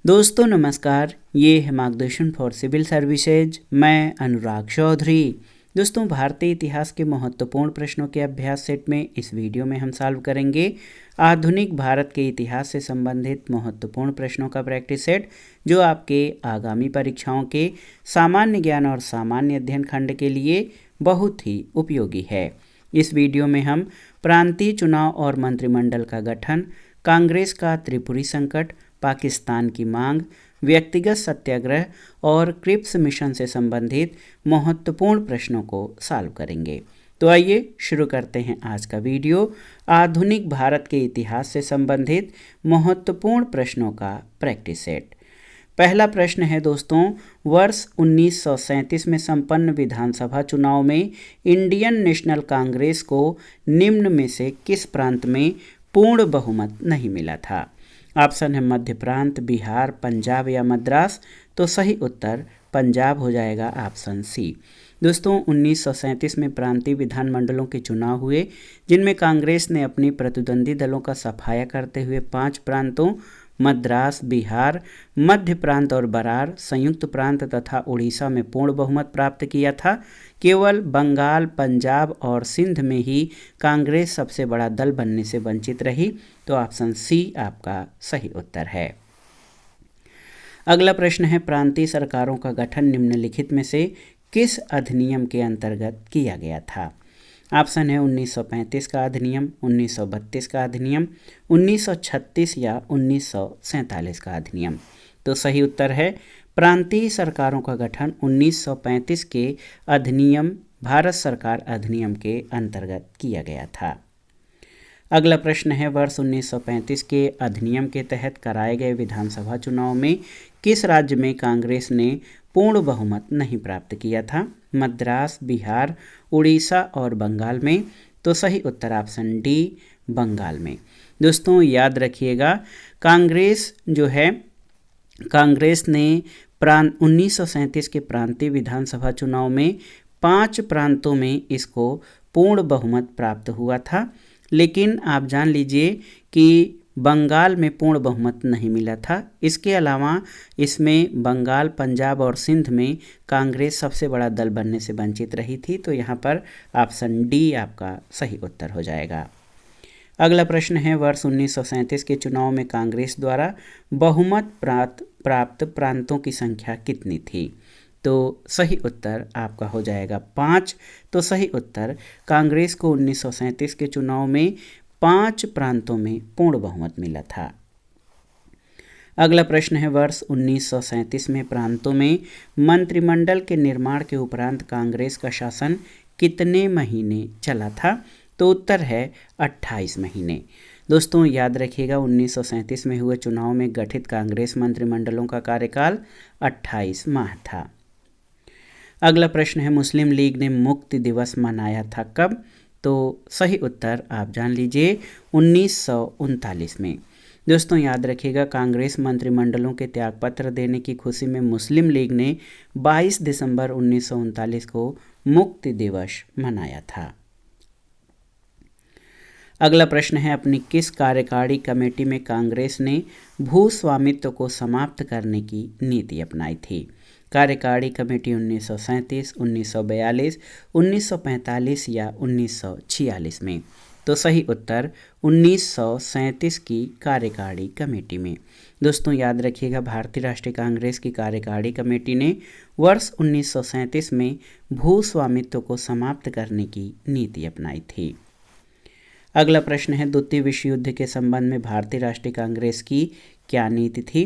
दोस्तों नमस्कार, ये है मार्गदर्शन फॉर सिविल सर्विसेज। मैं अनुराग चौधरी। दोस्तों, भारतीय इतिहास के महत्वपूर्ण प्रश्नों के अभ्यास सेट में इस वीडियो में हम सॉल्व करेंगे आधुनिक भारत के इतिहास से संबंधित महत्वपूर्ण प्रश्नों का प्रैक्टिस सेट, जो आपके आगामी परीक्षाओं के सामान्य ज्ञान और सामान्य अध्ययन खंड के लिए बहुत ही उपयोगी है। इस वीडियो में हम प्रांतीय चुनाव और मंत्रिमंडल का गठन, कांग्रेस का त्रिपुरी संकट, पाकिस्तान की मांग, व्यक्तिगत सत्याग्रह और क्रिप्स मिशन से संबंधित महत्वपूर्ण प्रश्नों को सॉल्व करेंगे। तो आइए शुरू करते हैं आज का वीडियो आधुनिक भारत के इतिहास से संबंधित महत्वपूर्ण प्रश्नों का प्रैक्टिस सेट। पहला प्रश्न है दोस्तों, वर्ष 1937 में संपन्न विधानसभा चुनाव में इंडियन नेशनल कांग्रेस को निम्न में से किस प्रांत में पूर्ण बहुमत नहीं मिला था? ऑप्शन है मध्य प्रांत, बिहार, पंजाब या मद्रास। तो सही उत्तर पंजाब हो जाएगा, ऑप्शन सी। दोस्तों, 1937 में प्रांतीय विधानमंडलों के चुनाव हुए, जिनमें कांग्रेस ने अपनी प्रतिद्वंदी दलों का सफाया करते हुए 5 प्रांतों मद्रास, बिहार, मध्य प्रांत और बरार, संयुक्त प्रांत तथा उड़ीसा में पूर्ण बहुमत प्राप्त किया था। केवल बंगाल, पंजाब और सिंध में ही कांग्रेस सबसे बड़ा दल बनने से वंचित रही। तो ऑप्शन सी आपका सही उत्तर है। अगला प्रश्न है, प्रांतीय सरकारों का गठन निम्नलिखित में से किस अधिनियम के अंतर्गत किया गया था? ऑप्शन है 1935 का अधिनियम, 1932 का अधिनियम, 1936 या 1947 का अधिनियम। तो सही उत्तर है प्रांतीय सरकारों का गठन 1935 के अधिनियम, भारत सरकार अधिनियम के अंतर्गत किया गया था। अगला प्रश्न है, वर्ष 1935 के अधिनियम के तहत कराए गए विधानसभा चुनाव में किस राज्य में कांग्रेस ने पूर्ण बहुमत नहीं प्राप्त किया था? मद्रास, बिहार, उड़ीसा और बंगाल में। तो सही उत्तर ऑप्शन डी, बंगाल में। दोस्तों याद रखिएगा, कांग्रेस जो है, कांग्रेस ने 1937 के प्रांतीय विधानसभा चुनाव में 5 प्रांतों में इसको पूर्ण बहुमत प्राप्त हुआ था, लेकिन आप जान लीजिए कि बंगाल में पूर्ण बहुमत नहीं मिला था। इसके अलावा इसमें बंगाल, पंजाब और सिंध में कांग्रेस सबसे बड़ा दल बनने से वंचित रही थी। तो यहाँ पर ऑप्शन डी आपका सही उत्तर हो जाएगा। अगला प्रश्न है, वर्ष 1937 के चुनाव में कांग्रेस द्वारा बहुमत प्राप्त प्रांतों की संख्या कितनी थी? तो सही उत्तर आपका हो जाएगा 5। तो सही उत्तर, कांग्रेस को 1937 के चुनाव में 5 प्रांतों में पूर्ण बहुमत मिला था। अगला प्रश्न है, वर्ष 1937 में प्रांतों में मंत्रिमंडल के निर्माण के उपरांत कांग्रेस का शासन कितने महीने चला था? तो उत्तर है 28 महीने। दोस्तों याद रखिएगा, 1937 में हुए चुनाव में गठित कांग्रेस मंत्रिमंडलों का कार्यकाल 28 माह था। अगला प्रश्न है, मुस्लिम लीग ने मुक्ति दिवस मनाया था कब? तो सही उत्तर आप जान लीजिए 1939 में। दोस्तों याद रखिएगा, कांग्रेस मंत्रिमंडलों के त्यागपत्र देने की खुशी में मुस्लिम लीग ने 22 दिसंबर 1939 को मुक्ति दिवस मनाया था। अगला प्रश्न है, अपनी किस कार्यकारी कमेटी में कांग्रेस ने भू स्वामित्व को समाप्त करने की नीति अपनाई थी? कार्यकारी कमेटी 1937, 1942, 1945 या 1946 में। तो सही उत्तर 1937 की कार्यकारी कमेटी में। दोस्तों याद रखिएगा, भारतीय राष्ट्रीय कांग्रेस की कार्यकारी कमेटी ने वर्ष 1937 में भू स्वामित्व को समाप्त करने की नीति अपनाई थी। अगला प्रश्न है, द्वितीय विश्व युद्ध के संबंध में भारतीय राष्ट्रीय कांग्रेस की क्या नीति थी?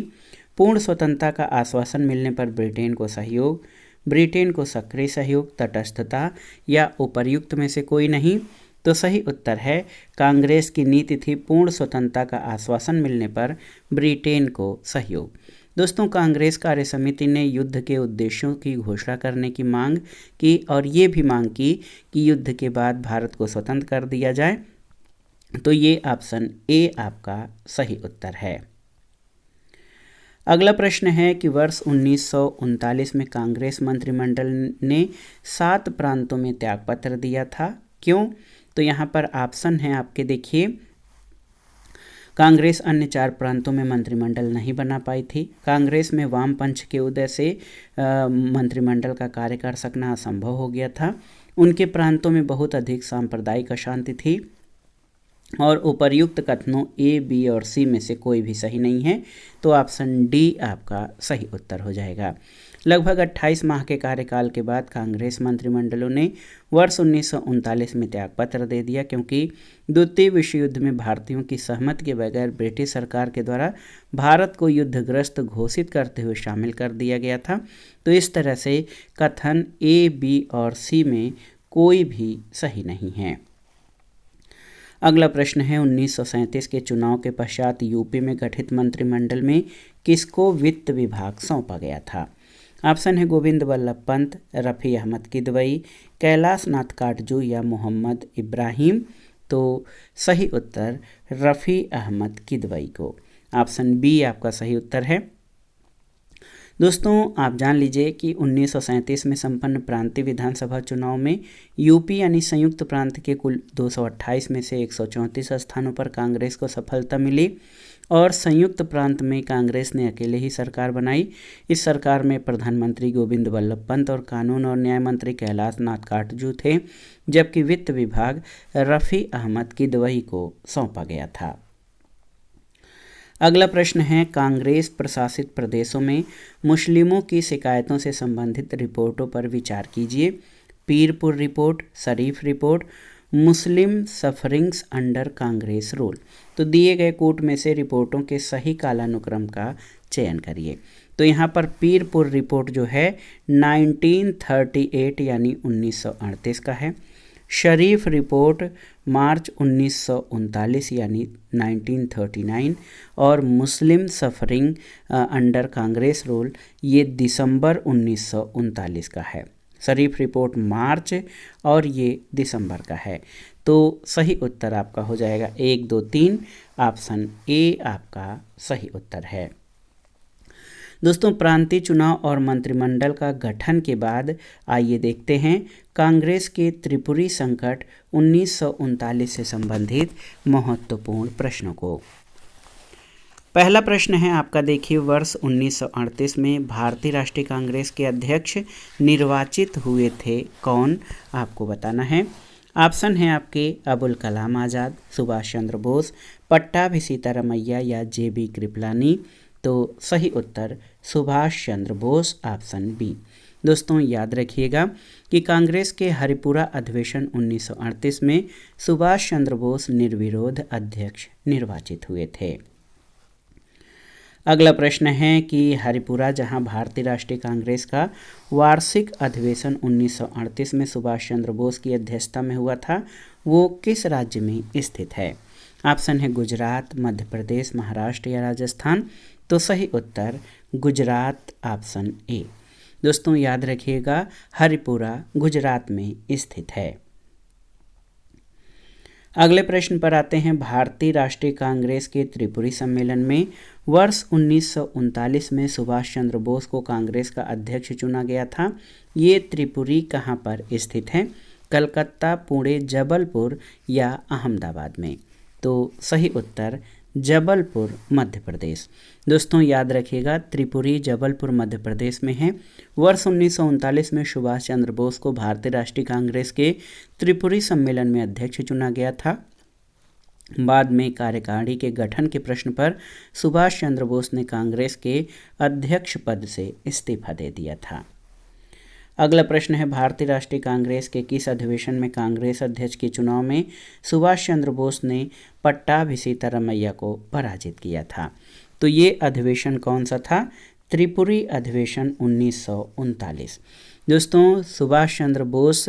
पूर्ण स्वतंत्रता का आश्वासन मिलने पर ब्रिटेन को सहयोग, ब्रिटेन को सक्रिय सहयोग, तटस्थता या उपर्युक्त में से कोई नहीं। तो सही उत्तर है, कांग्रेस की नीति थी पूर्ण स्वतंत्रता का आश्वासन मिलने पर ब्रिटेन को सहयोग। दोस्तों, कांग्रेस कार्य समिति ने युद्ध के उद्देश्यों की घोषणा करने की मांग की और ये भी मांग की कि युद्ध के बाद भारत को स्वतंत्र कर दिया जाए। तो ये ऑप्शन ए आपका सही उत्तर है। अगला प्रश्न है कि वर्ष 1939 में कांग्रेस मंत्रिमंडल ने 7 प्रांतों में त्यागपत्र दिया था, क्यों? तो यहाँ पर ऑप्शन है आपके, देखिए कांग्रेस अन्य 4 प्रांतों में मंत्रिमंडल नहीं बना पाई थी। कांग्रेस में वाम पंथ के उदय से मंत्रिमंडल का कार्य कर सकना असंभव हो गया था। उनके प्रांतों में बहुत अधिक सांप्रदायिक अशांति थी और उपर्युक्त कथनों ए, बी और सी में से कोई भी सही नहीं है, तो ऑप्शन डी आपका सही उत्तर हो जाएगा। लगभग 28 माह के कार्यकाल के बाद कांग्रेस मंत्रिमंडलों ने वर्ष 1939 में त्यागपत्र दे दिया, क्योंकि द्वितीय विश्व युद्ध में भारतीयों की सहमति के बगैर ब्रिटिश सरकार के द्वारा भारत को युद्धग्रस्त घोषित करते हुए शामिल कर दिया गया था। तो इस तरह से कथन ए, बी और सी में कोई भी सही नहीं है। अगला प्रश्न है 1937 के चुनाव के पश्चात यूपी में गठित मंत्रिमंडल में किसको वित्त विभाग सौंपा गया था? ऑप्शन है गोविंद वल्लभ पंत, रफ़ी अहमद किदवई, कैलाश नाथ काटजू या मोहम्मद इब्राहिम। तो सही उत्तर रफ़ी अहमद किदवई को, ऑप्शन बी आपका सही उत्तर है। दोस्तों आप जान लीजिए कि 1937 में संपन्न प्रांतीय विधानसभा चुनाव में यूपी यानी संयुक्त प्रांत के कुल 228 में से 134 स्थानों पर कांग्रेस को सफलता मिली और संयुक्त प्रांत में कांग्रेस ने अकेले ही सरकार बनाई। इस सरकार में प्रधानमंत्री गोविंद वल्लभ पंत और कानून और न्याय मंत्री कैलाश नाथ काटजू थे, जबकि वित्त विभाग रफ़ी अहमद किदवई को सौंपा गया था। अगला प्रश्न है कांग्रेस प्रशासित प्रदेशों में मुस्लिमों की शिकायतों से संबंधित रिपोर्टों पर विचार कीजिए। Pirpur report, Sharif report, Muslim sufferings under Congress rule. तो दिए गए कोट में से रिपोर्टों के सही कालानुक्रम का चयन करिए। तो यहाँ पर पीरपुर रिपोर्ट जो है 1938 यानी 1938 का है। शरीफ रिपोर्ट मार्च 1939 यानी 1939 और मुस्लिम सफरिंग अंडर कांग्रेस रूल ये दिसंबर 1939 का है। शरीफ रिपोर्ट मार्च और ये दिसंबर का है। तो सही उत्तर आपका हो जाएगा 1, 2, 3, ऑप्शन ए आपका सही उत्तर है। दोस्तों प्रांतीय चुनाव और मंत्रिमंडल का गठन के बाद आइए देखते हैं कांग्रेस के त्रिपुरी संकट 1939 से संबंधित महत्वपूर्ण प्रश्नों को। पहला प्रश्न है आपका, देखिए वर्ष 1938 में भारतीय राष्ट्रीय कांग्रेस के अध्यक्ष निर्वाचित हुए थे कौन? आपको बताना है। ऑप्शन है आपके अबुल कलाम आज़ाद, सुभाष चंद्र बोस, पट्टाभी सीतारामैया या जे.बी. कृपलानी। तो सही उत्तर सुभाष चंद्र बोस, ऑप्शन बी। दोस्तों याद रखिएगा कि कांग्रेस के हरिपुरा अधिवेशन 1938 में सुभाष चंद्र बोस निर्विरोध अध्यक्ष निर्वाचित हुए थे। अगला प्रश्न है कि हरिपुरा, जहां भारतीय राष्ट्रीय कांग्रेस का वार्षिक अधिवेशन 1938 में सुभाष चंद्र बोस की अध्यक्षता में हुआ था, वो किस राज्य में स्थित है? ऑप्शन है गुजरात, मध्य प्रदेश, महाराष्ट्र या राजस्थान। तो सही उत्तर गुजरात, ऑप्शन ए। दोस्तों याद रखिएगा हरिपुरा गुजरात में स्थित है। अगले प्रश्न पर आते हैं, भारतीय राष्ट्रीय कांग्रेस के त्रिपुरी सम्मेलन में वर्ष 1939 में सुभाष चंद्र बोस को कांग्रेस का अध्यक्ष चुना गया था। ये त्रिपुरी कहाँ पर स्थित है? कलकत्ता, पुणे, जबलपुर या अहमदाबाद में। तो सही उत्तर जबलपुर, मध्य प्रदेश। दोस्तों याद रखिएगा त्रिपुरी जबलपुर मध्य प्रदेश में है। वर्ष 1939 में सुभाष चंद्र बोस को भारतीय राष्ट्रीय कांग्रेस के त्रिपुरी सम्मेलन में अध्यक्ष चुना गया था। बाद में कार्यकारिणी के गठन के प्रश्न पर सुभाष चंद्र बोस ने कांग्रेस के अध्यक्ष पद से इस्तीफा दे दिया था। अगला प्रश्न है, भारतीय राष्ट्रीय कांग्रेस के किस अधिवेशन में कांग्रेस अध्यक्ष के चुनाव में सुभाष चंद्र बोस ने पट्टाभी सीतारामैया को पराजित किया था? तो ये अधिवेशन कौन सा था? त्रिपुरी अधिवेशन 1939। दोस्तों सुभाष चंद्र बोस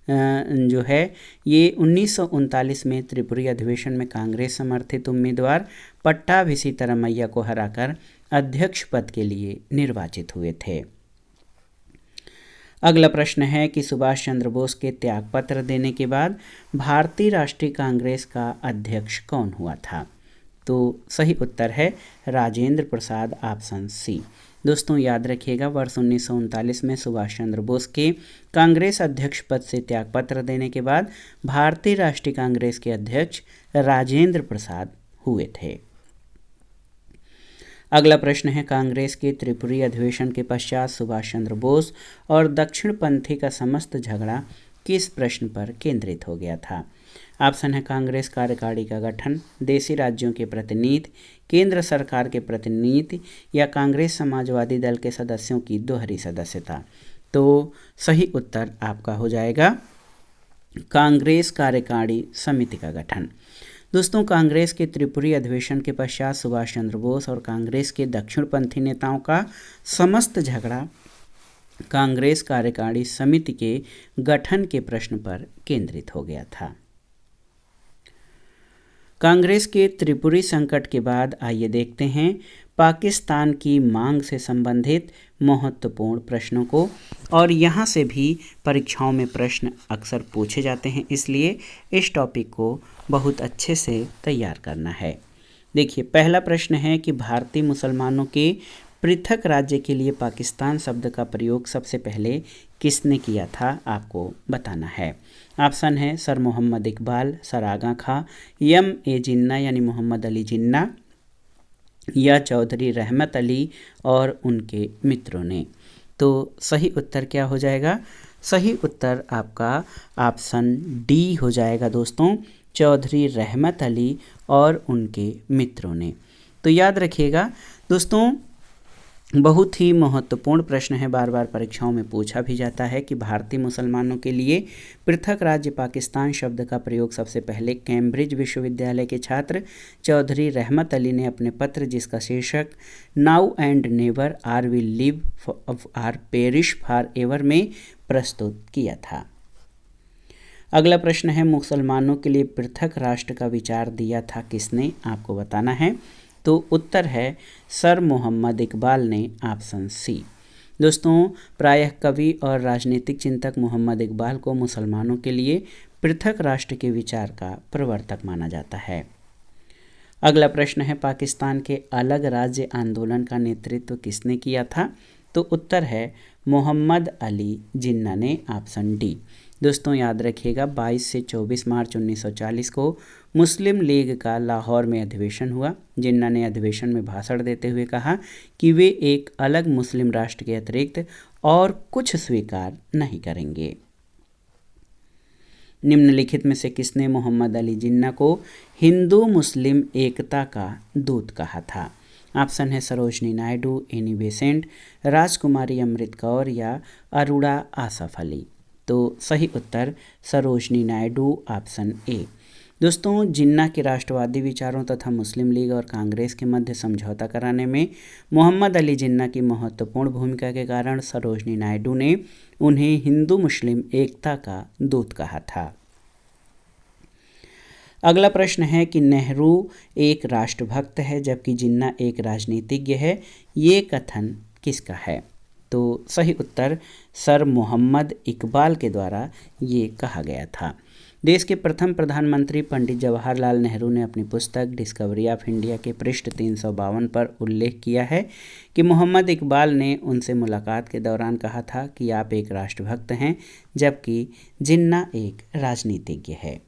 जो है ये 1939 में त्रिपुरी अधिवेशन में कांग्रेस समर्थित उम्मीदवार पट्टाभी सीतारामैया को हराकर अध्यक्ष पद के लिए निर्वाचित हुए थे। अगला प्रश्न है कि सुभाष चंद्र बोस के त्यागपत्र देने के बाद भारतीय राष्ट्रीय कांग्रेस का अध्यक्ष कौन हुआ था? तो सही उत्तर है राजेंद्र प्रसाद, ऑप्शन सी। दोस्तों याद रखिएगा वर्ष 1939 में सुभाष चंद्र बोस के कांग्रेस अध्यक्ष पद से त्यागपत्र देने के बाद भारतीय राष्ट्रीय कांग्रेस के अध्यक्ष राजेंद्र प्रसाद हुए थे। अगला प्रश्न है, कांग्रेस के त्रिपुरी अधिवेशन के पश्चात सुभाष चंद्र बोस और दक्षिणपंथी का समस्त झगड़ा किस प्रश्न पर केंद्रित हो गया था? ऑप्शन है कांग्रेस कार्यकारिणी का गठन, देशी राज्यों के प्रतिनिधि, केंद्र सरकार के प्रतिनिधि या कांग्रेस समाजवादी दल के सदस्यों की दोहरी सदस्यता। तो सही उत्तर आपका हो जाएगा कांग्रेस कार्यकारिणी समिति का गठन। दोस्तों, कांग्रेस के त्रिपुरी अधिवेशन के पश्चात सुभाष चंद्र बोस और कांग्रेस के दक्षिणपंथी नेताओं का समस्त झगड़ा कांग्रेस कार्यकारिणी समिति के गठन के प्रश्न पर केंद्रित हो गया था। कांग्रेस के त्रिपुरी संकट के बाद आइए देखते हैं पाकिस्तान की मांग से संबंधित महत्वपूर्ण प्रश्नों को, और यहाँ से भी परीक्षाओं में प्रश्न अक्सर पूछे जाते हैं, इसलिए इस टॉपिक को बहुत अच्छे से तैयार करना है। देखिए, पहला प्रश्न है कि भारतीय मुसलमानों के पृथक राज्य के लिए पाकिस्तान शब्द का प्रयोग सबसे पहले किसने किया था, आपको बताना है। ऑप्शन है सर मोहम्मद इकबाल, सर आगा खां, M.A. जिन्ना यानी मोहम्मद अली जिन्ना, या चौधरी रहमत अली और उनके मित्रों ने। तो सही उत्तर क्या हो जाएगा? सही उत्तर आपका ऑप्शन डी हो जाएगा दोस्तों, चौधरी रहमत अली और उनके मित्रों ने। तो याद रखिएगा दोस्तों, बहुत ही महत्वपूर्ण प्रश्न है, बार बार परीक्षाओं में पूछा भी जाता है कि भारतीय मुसलमानों के लिए पृथक राज्य पाकिस्तान शब्द का प्रयोग सबसे पहले कैम्ब्रिज विश्वविद्यालय के छात्र चौधरी रहमत अली ने अपने पत्र, जिसका शीर्षक now and never are we live or perish forever में प्रस्तुत किया था। अगला प्रश्न है, मुसलमानों के लिए पृथक राष्ट्र का विचार दिया था किसने, आपको बताना है। तो उत्तर है सर मोहम्मद इकबाल ने, ऑप्शन सी। दोस्तों, प्रायः कवि और राजनीतिक चिंतक मोहम्मद इकबाल को मुसलमानों के लिए पृथक राष्ट्र के विचार का प्रवर्तक माना जाता है। अगला प्रश्न है, पाकिस्तान के अलग राज्य आंदोलन का नेतृत्व किसने किया था? तो उत्तर है मोहम्मद अली जिन्ना ने, ऑप्शन डी। दोस्तों, याद रखिएगा 22 से 24 मार्च 1940 को मुस्लिम लीग का लाहौर में अधिवेशन हुआ। जिन्ना ने अधिवेशन में भाषण देते हुए कहा कि वे एक अलग मुस्लिम राष्ट्र के अतिरिक्त और कुछ स्वीकार नहीं करेंगे। निम्नलिखित में से किसने मोहम्मद अली जिन्ना को हिंदू मुस्लिम एकता का दूत कहा था? ऑप्शन है सरोजनी नायडू, एनी बेसेंट, राजकुमारी अमृत कौर या अरुणा आसफ अली। तो सही उत्तर सरोजनी नायडू, ऑप्शन ए। दोस्तों, जिन्ना के राष्ट्रवादी विचारों तथा मुस्लिम लीग और कांग्रेस के मध्य समझौता कराने में मोहम्मद अली जिन्ना की महत्वपूर्ण भूमिका के कारण सरोजनी नायडू ने उन्हें हिंदू मुस्लिम एकता का दूत कहा था। अगला प्रश्न है कि नेहरू एक राष्ट्रभक्त है जबकि जिन्ना एक राजनीतिज्ञ है, ये कथन किसका है? तो सही उत्तर सर मोहम्मद इकबाल के द्वारा ये कहा गया था। देश के प्रथम प्रधानमंत्री पंडित जवाहरलाल नेहरू ने अपनी पुस्तक डिस्कवरी ऑफ इंडिया के पृष्ठ 352 पर उल्लेख किया है कि मोहम्मद इकबाल ने उनसे मुलाकात के दौरान कहा था कि आप एक राष्ट्रभक्त हैं जबकि जिन्ना एक राजनीतिज्ञ है।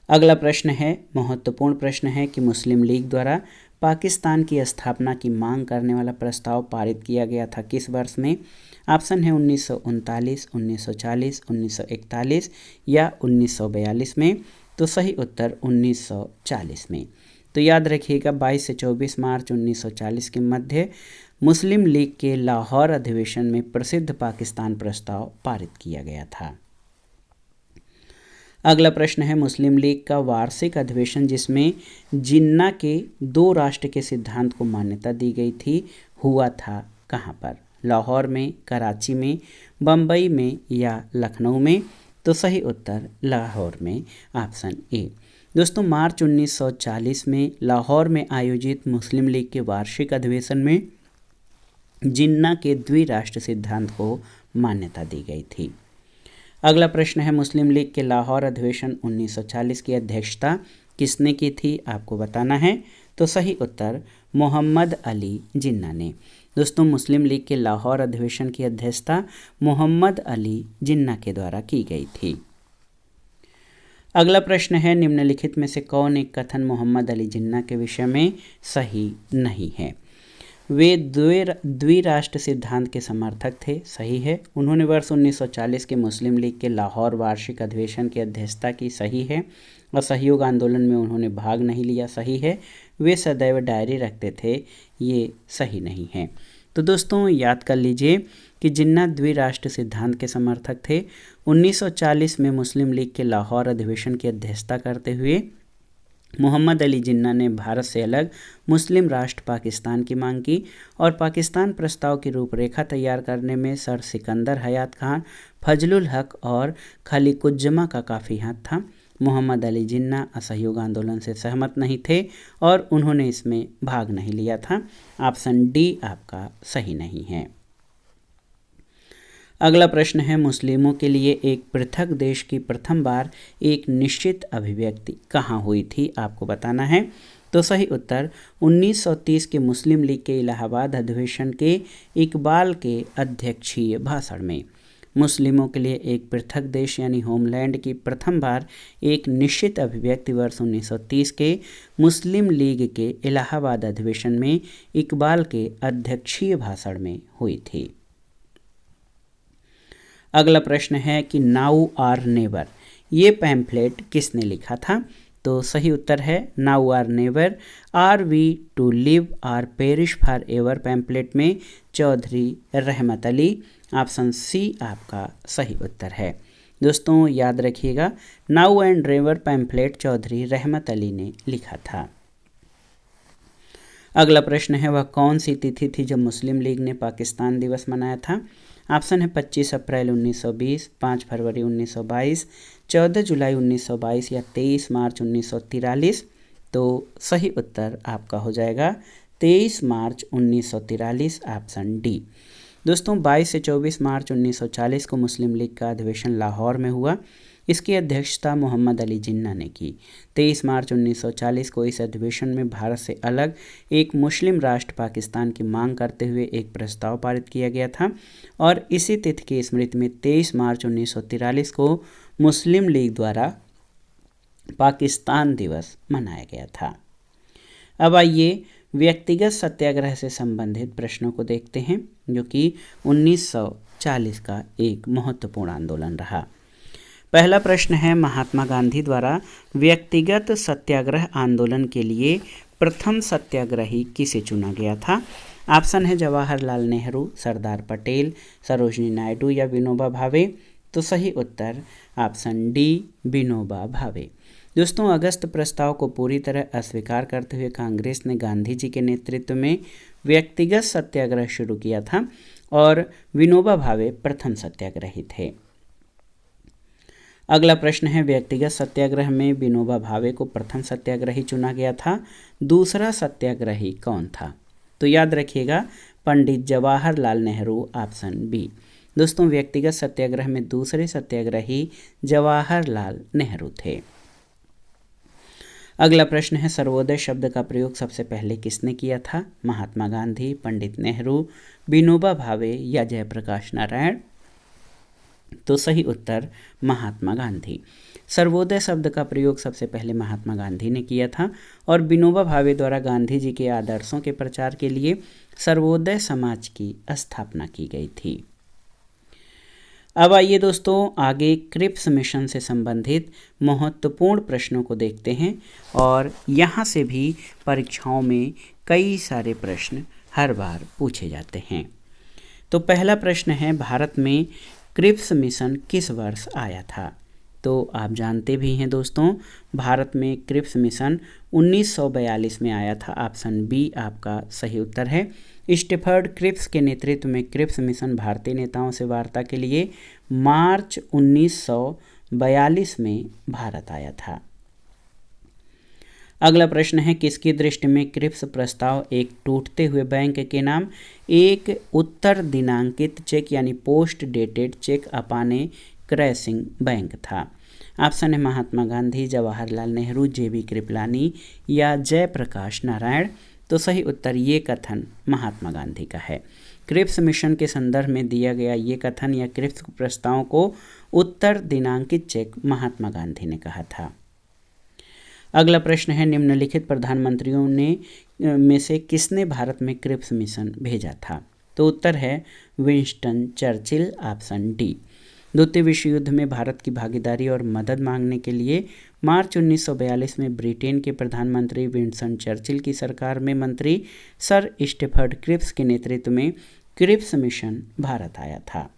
अगला प्रश्न है, महत्वपूर्ण प्रश्न है कि मुस्लिम लीग द्वारा पाकिस्तान की स्थापना की मांग करने वाला प्रस्ताव पारित किया गया था किस वर्ष में? ऑप्शन है 1939, 1940, 1941 या 1942 में। तो सही उत्तर 1940 में। तो याद रखिएगा 22 से 24 मार्च 1940 के मध्य मुस्लिम लीग के लाहौर अधिवेशन में प्रसिद्ध पाकिस्तान प्रस्ताव पारित किया गया था। अगला प्रश्न है, मुस्लिम लीग का वार्षिक अधिवेशन जिसमें जिन्ना के दो राष्ट्र के सिद्धांत को मान्यता दी गई थी, हुआ था कहाँ पर? लाहौर में, कराची में, बम्बई में या लखनऊ में? तो सही उत्तर लाहौर में, ऑप्शन ए। दोस्तों, मार्च 1940 में लाहौर में आयोजित मुस्लिम लीग के वार्षिक अधिवेशन में जिन्ना के द्विराष्ट्र सिद्धांत को मान्यता दी गई थी। अगला प्रश्न है, मुस्लिम लीग के लाहौर अधिवेशन 1940 की अध्यक्षता किसने की थी? आपको बताना है। तो सही उत्तर मोहम्मद अली जिन्ना ने। दोस्तों, मुस्लिम लीग के लाहौर अधिवेशन की अध्यक्षता मोहम्मद अली जिन्ना के द्वारा की गई थी। अगला प्रश्न है, निम्नलिखित में से कौन एक कथन मोहम्मद अली जिन्ना के विषय में सही नहीं है? वे द्विराष्ट्र सिद्धांत के समर्थक थे, सही है। उन्होंने वर्ष 1940 के मुस्लिम लीग के लाहौर वार्षिक अधिवेशन की अध्यक्षता की, सही है। असहयोग आंदोलन में उन्होंने भाग नहीं लिया, सही है। वे सदैव डायरी रखते थे, ये सही नहीं है। तो दोस्तों याद कर लीजिए कि जिन्ना द्विराष्ट्र सिद्धांत के समर्थक थे। 1940 में मुस्लिम लीग के लाहौर अधिवेशन की अध्यक्षता करते हुए मोहम्मद अली जिन्ना ने भारत से अलग मुस्लिम राष्ट्र पाकिस्तान की मांग की और पाकिस्तान प्रस्ताव की रूपरेखा तैयार करने में सर सिकंदर हयात खान, फजलुल हक और खलीकुज्जमा का काफ़ी हाथ था। मोहम्मद अली जिन्ना असहयोग आंदोलन से सहमत नहीं थे और उन्होंने इसमें भाग नहीं लिया था। ऑप्शन डी आपका सही नहीं है। अगला प्रश्न है, मुस्लिमों के लिए एक पृथक देश की प्रथम बार एक निश्चित अभिव्यक्ति कहाँ हुई थी, आपको बताना है। तो सही उत्तर 1930 के मुस्लिम लीग के इलाहाबाद अधिवेशन के इकबाल के अध्यक्षीय भाषण में। मुस्लिमों के लिए एक पृथक देश यानी होमलैंड की प्रथम बार एक निश्चित अभिव्यक्ति वर्ष 1930 के मुस्लिम लीग के इलाहाबाद अधिवेशन में इकबाल के अध्यक्षीय भाषण में हुई थी। अगला प्रश्न है कि नाउ आर नेवर, ये पैम्फलेट किसने लिखा था? तो सही उत्तर है now or never, are we to live or perish forever pamphlet में चौधरी रहमत अली। ऑप्शन सी आपका सही उत्तर है। दोस्तों याद रखिएगा, now and never pamphlet Chaudhary Rahmat Ali ने लिखा था। अगला प्रश्न है, वह कौन सी तिथि थी जब मुस्लिम लीग ने पाकिस्तान दिवस मनाया था? ऑप्शन है 25 अप्रैल 1920, 5 फरवरी 1922, 14 जुलाई 1922 या 23 मार्च 1943। तो सही उत्तर आपका हो जाएगा 23 मार्च 1943, ऑप्शन डी। दोस्तों 22 से 24 मार्च 1940 को मुस्लिम लीग का अधिवेशन लाहौर में हुआ। इसकी अध्यक्षता मोहम्मद अली जिन्ना ने की। 23 मार्च 1940 को इस अधिवेशन में भारत से अलग एक मुस्लिम राष्ट्र पाकिस्तान की मांग करते हुए एक प्रस्ताव पारित किया गया था और इसी तिथि की स्मृति में 23 मार्च 1943 को मुस्लिम लीग द्वारा पाकिस्तान दिवस मनाया गया था। अब आइए व्यक्तिगत सत्याग्रह से संबंधित प्रश्नों को देखते हैं, जो कि 1940 का एक महत्वपूर्ण आंदोलन रहा। पहला प्रश्न है, महात्मा गांधी द्वारा व्यक्तिगत सत्याग्रह आंदोलन के लिए प्रथम सत्याग्रही किसे चुना गया था? ऑप्शन है जवाहरलाल नेहरू, सरदार पटेल, सरोजिनी नायडू या विनोबा भावे। तो सही उत्तर ऑप्शन डी विनोबा भावे। दोस्तों अगस्त प्रस्ताव को पूरी तरह अस्वीकार करते हुए कांग्रेस ने गांधी जी के नेतृत्व में व्यक्तिगत सत्याग्रह शुरू किया था और विनोबा भावे प्रथम सत्याग्रही थे। अगला प्रश्न है, व्यक्तिगत सत्याग्रह में विनोबा भावे को प्रथम सत्याग्रही चुना गया था, दूसरा सत्याग्रही कौन था? तो याद रखिएगा पंडित जवाहरलाल नेहरू, ऑप्शन बी। दोस्तों व्यक्तिगत सत्याग्रह में दूसरे सत्याग्रही जवाहरलाल नेहरू थे। अगला प्रश्न है, सर्वोदय शब्द का प्रयोग सबसे पहले किसने किया था? महात्मा गांधी, पंडित नेहरू, विनोबा भावे या जयप्रकाश नारायण। तो सही उत्तर महात्मा गांधी। सर्वोदय शब्द का प्रयोग सबसे पहले महात्मा गांधी ने किया था और विनोबा भावे द्वारा गांधी जी के आदर्शों के प्रचार के लिए सर्वोदय समाज की स्थापना की गई थी। अब आइए दोस्तों आगे क्रिप्स मिशन से संबंधित महत्वपूर्ण प्रश्नों को देखते हैं और यहाँ से भी परीक्षाओं में कई सारे प्रश्न हर बार पूछे जाते हैं। तो पहला प्रश्न है, भारत में क्रिप्स मिशन किस वर्ष आया था? तो आप जानते भी हैं दोस्तों, भारत में क्रिप्स मिशन 1942 में आया था। ऑप्शन बी आपका सही उत्तर है। स्टेफर्ड क्रिप्स के नेतृत्व में क्रिप्स मिशन भारतीय नेताओं से वार्ता के लिए मार्च 1942 में भारत आया था। अगला प्रश्न है, किसकी दृष्टि में क्रिप्स प्रस्ताव एक टूटते हुए बैंक के नाम एक उत्तर दिनांकित चेक यानी पोस्ट डेटेड चेक अपाने क्रैशिंग बैंक था? ऑप्शन है महात्मा गांधी, जवाहरलाल नेहरू, जेबी कृपलानी या जयप्रकाश नारायण। तो सही उत्तर ये कथन महात्मा गांधी का है। क्रिप्स मिशन के संदर्भ में दिया गया ये कथन या क्रिप्स प्रस्ताव को उत्तर दिनांकित चेक महात्मा गांधी ने कहा था। अगला प्रश्न है, निम्नलिखित प्रधानमंत्रियों ने में से किसने भारत में क्रिप्स मिशन भेजा था? तो उत्तर है विंस्टन चर्चिल, ऑप्शन डी। द्वितीय विश्व युद्ध में भारत की भागीदारी और मदद मांगने के लिए मार्च 1942 में ब्रिटेन के प्रधानमंत्री विंस्टन चर्चिल की सरकार में मंत्री सर स्टेफर्ड क्रिप्स के नेतृत्व में क्रिप्स मिशन भारत आया था।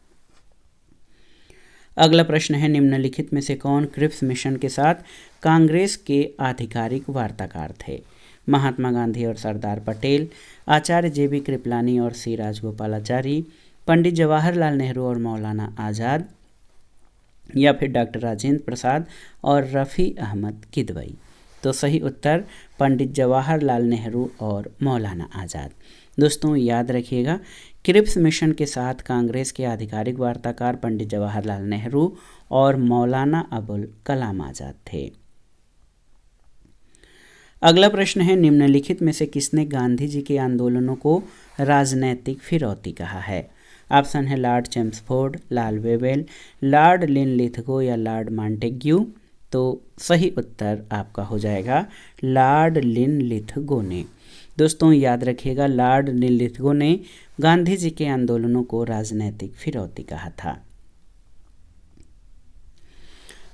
अगला प्रश्न है, निम्नलिखित में से कौन क्रिप्स मिशन के साथ कांग्रेस के आधिकारिक वार्ताकार थे? महात्मा गांधी और सरदार पटेल, आचार्य जेबी कृपलानी और सी राजगोपालाचारी, पंडित जवाहरलाल नेहरू और मौलाना आज़ाद, या फिर डॉक्टर राजेंद्र प्रसाद और रफ़ी अहमद किदवई? तो सही उत्तर पंडित जवाहरलाल नेहरू और मौलाना आज़ाद। दोस्तों याद रखिएगा, क्रिप्स मिशन के साथ कांग्रेस के आधिकारिक वार्ताकार पंडित जवाहरलाल नेहरू और मौलाना अबुल कलाम आज़ाद थे। अगला प्रश्न है, निम्नलिखित में से किसने गांधी जी के आंदोलनों को राजनैतिक फिरौती कहा है? ऑप्शन है Lord Chelmsford, Lord Wavell, Lord Linlithgow या लॉर्ड मॉन्टेग्यू? तो सही उत्तर आपका हो जाएगा लॉर्ड लिनलिथगो ने। दोस्तों याद रखिएगा, लॉर्ड लिनलिथगो ने गांधी जी के आंदोलनों को राजनैतिक फिरौती कहा था।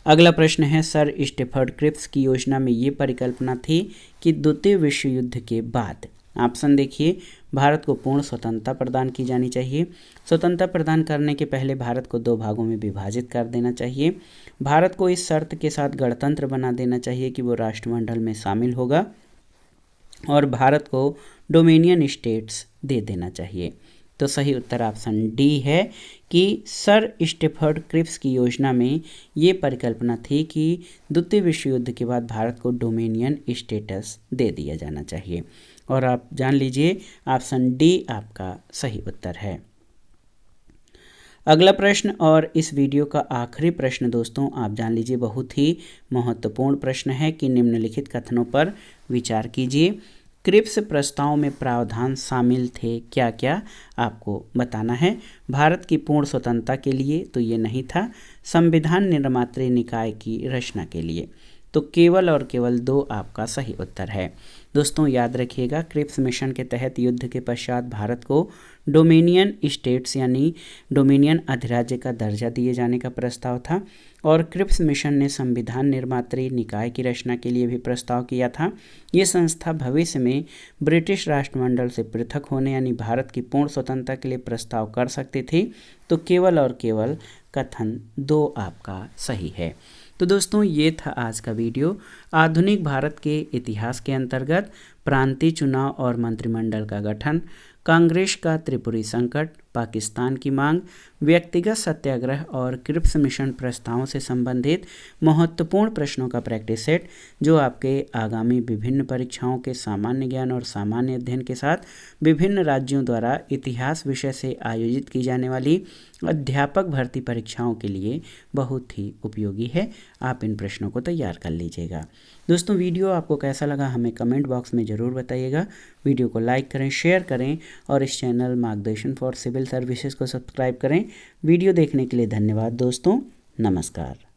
अगला प्रश्न है, सर स्टेफर्ड क्रिप्स की योजना में ये परिकल्पना थी कि द्वितीय विश्व युद्ध के बाद, ऑप्शन देखिए, भारत को पूर्ण स्वतंत्रता प्रदान की जानी चाहिए, स्वतंत्रता प्रदान करने के पहले भारत को 2 भागों में विभाजित कर देना चाहिए, भारत को इस शर्त के साथ गणतंत्र बना देना चाहिए कि वो राष्ट्रमंडल में शामिल होगा, और भारत को डोमिनियन स्टेट्स दे देना चाहिए। तो सही उत्तर ऑप्शन डी है कि सर स्टेफर्ड क्रिप्स की योजना में ये परिकल्पना थी कि द्वितीय विश्व युद्ध के बाद भारत को डोमिनियन स्टेटस दे दिया जाना चाहिए, और आप जान लीजिए ऑप्शन डी आपका सही उत्तर है। अगला प्रश्न और इस वीडियो का आखिरी प्रश्न दोस्तों आप जान लीजिए, बहुत ही महत्वपूर्ण प्रश्न है कि निम्नलिखित कथनों पर विचार कीजिए। क्रिप्स प्रस्ताव में प्रावधान शामिल थे क्या क्या, आपको बताना है। भारत की पूर्ण स्वतंत्रता के लिए तो ये नहीं था, संविधान निर्मात्री निकाय की रचना के लिए। तो केवल और केवल 2 आपका सही उत्तर है। दोस्तों याद रखिएगा, क्रिप्स मिशन के तहत युद्ध के पश्चात भारत को डोमिनियन स्टेट्स यानी डोमिनियन अधिराज्य का दर्जा दिए जाने का प्रस्ताव था, और क्रिप्स मिशन ने संविधान निर्मात्री निकाय की रचना के लिए भी प्रस्ताव किया था। ये संस्था भविष्य में ब्रिटिश राष्ट्रमंडल से पृथक होने यानी भारत की पूर्ण स्वतंत्रता के लिए प्रस्ताव कर सकती थी। तो केवल और केवल कथन 2 आपका सही है। तो दोस्तों ये था आज का वीडियो। आधुनिक भारत के इतिहास के अंतर्गत प्रांतीय चुनाव और मंत्रिमंडल का गठन, कांग्रेस का त्रिपुरी संकट, पाकिस्तान की मांग, व्यक्तिगत सत्याग्रह और क्रिप्स मिशन प्रस्तावों से संबंधित महत्वपूर्ण प्रश्नों का प्रैक्टिस सेट, जो आपके आगामी विभिन्न परीक्षाओं के सामान्य ज्ञान और सामान्य अध्ययन के साथ विभिन्न राज्यों द्वारा इतिहास विषय से आयोजित की जाने वाली अध्यापक भर्ती परीक्षाओं के लिए बहुत ही उपयोगी है। आप इन प्रश्नों को तैयार कर लीजिएगा। दोस्तों वीडियो आपको कैसा लगा हमें कमेंट बॉक्स में ज़रूर बताइएगा। वीडियो को लाइक करें, शेयर करें और इस चैनल मार्गदर्शन फॉर सिविल सर्विसेज को सब्सक्राइब करें। वीडियो देखने के लिए धन्यवाद दोस्तों, नमस्कार।